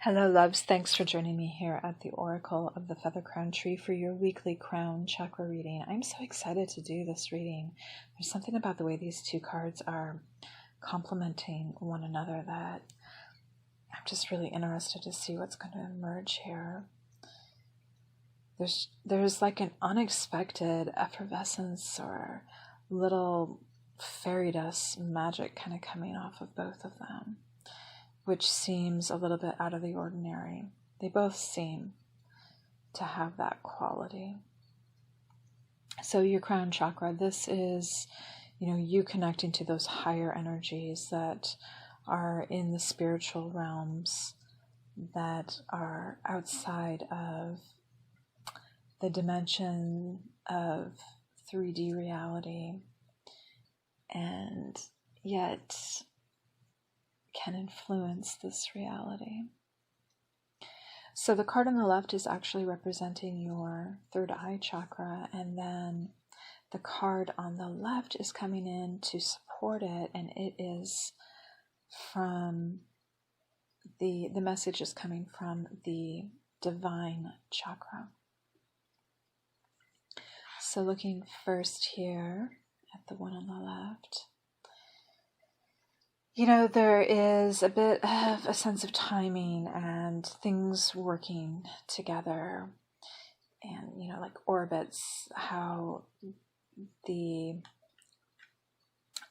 Hello, loves. Thanks for joining me here at the Oracle of the Feather Crown Tree for your weekly crown chakra reading. I'm so excited to do this reading. There's something about the way these two cards are complementing one another that I'm just really interested to see what's going to emerge here. There's like an unexpected effervescence or little fairy dust magic kind of coming off of both of them, which seems a little bit out of the ordinary. They both seem to have that quality. So your crown chakra, this is, you connecting to those higher energies that are in the spiritual realms, that are outside of the dimension of 3D reality, and yet can influence this reality. So the card on the left is actually representing your third eye chakra, and then the card on the left is coming in to support it, and it is from the message is coming from the divine chakra. So looking first here at the one on the left, there is a bit of a sense of timing and things working together, and, like orbits, how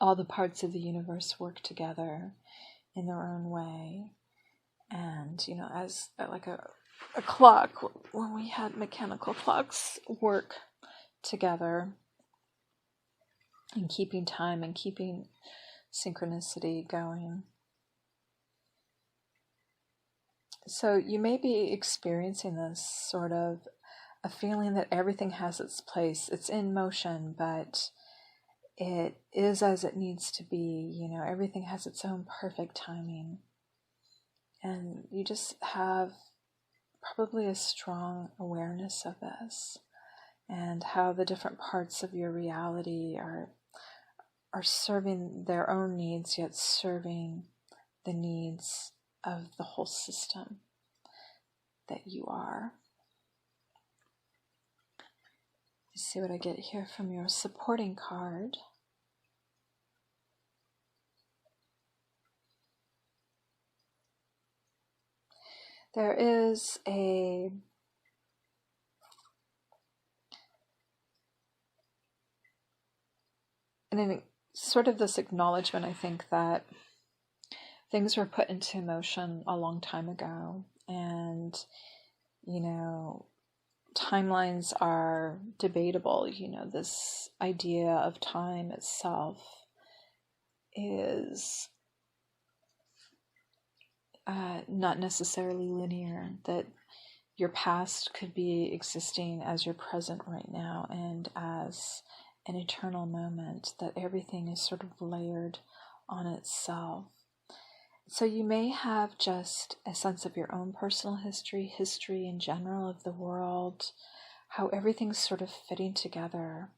all the parts of the universe work together in their own way. And, as like a clock, when we had mechanical clocks work together and keeping time and keeping synchronicity going. So you may be experiencing this sort of a feeling that everything has its place. It's in motion, but it is as it needs to be. Everything has its own perfect timing. And you just have probably a strong awareness of this, and how the different parts of your reality are serving their own needs, yet serving the needs of the whole system that you are. Let's see what I get here from your supporting card. There is sort of this acknowledgement, I think, that things were put into motion a long time ago, and, timelines are debatable. This idea of time itself is not necessarily linear, that your past could be existing as your present right now and as an eternal moment, that everything is sort of layered on itself. So you may have just a sense of your own personal history in general of the world, how everything's sort of fitting together.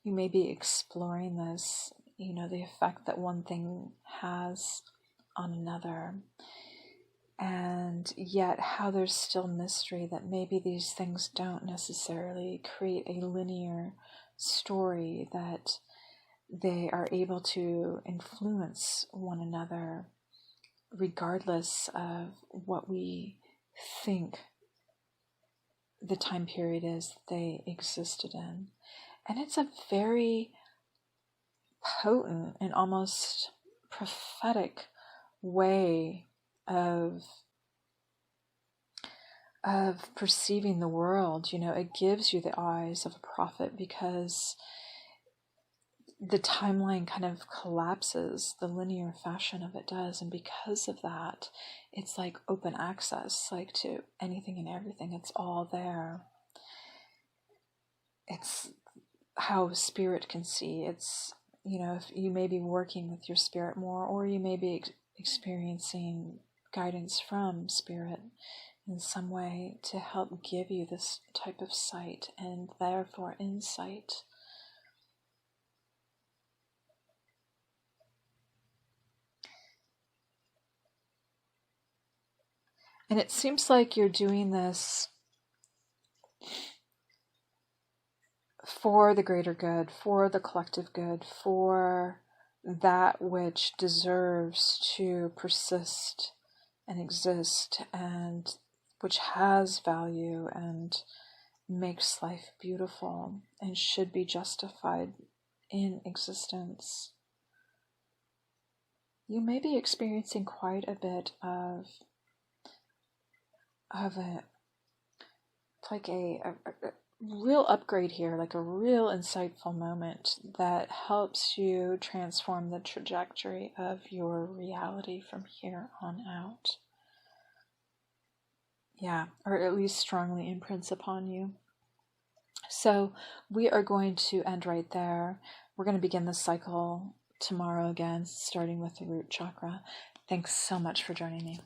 You may be exploring this, the effect that one thing has on another, and yet how there's still mystery, that maybe these things don't necessarily create a linear story, that they are able to influence one another regardless of what we think the time period is that they existed in. And it's a very potent and almost prophetic way of perceiving the world. It gives you the eyes of a prophet, because the timeline kind of collapses, the linear fashion of it does, and because of that, it's like open access, like to anything and everything. It's all there. It's how spirit can see. It's, if you may be working with your spirit more, or you may be experiencing guidance from spirit in some way to help give you this type of sight, and therefore insight. And it seems like you're doing this for the greater good, for the collective good, for that which deserves to persist and exist, and which has value and makes life beautiful and should be justified in existence. You may be experiencing quite a bit of a real upgrade here, like a real insightful moment that helps you transform the trajectory of your reality from here on out. Yeah, or at least strongly imprints upon you. So we are going to end right there. We're going to begin the cycle tomorrow again, starting with the root chakra. Thanks so much for joining me.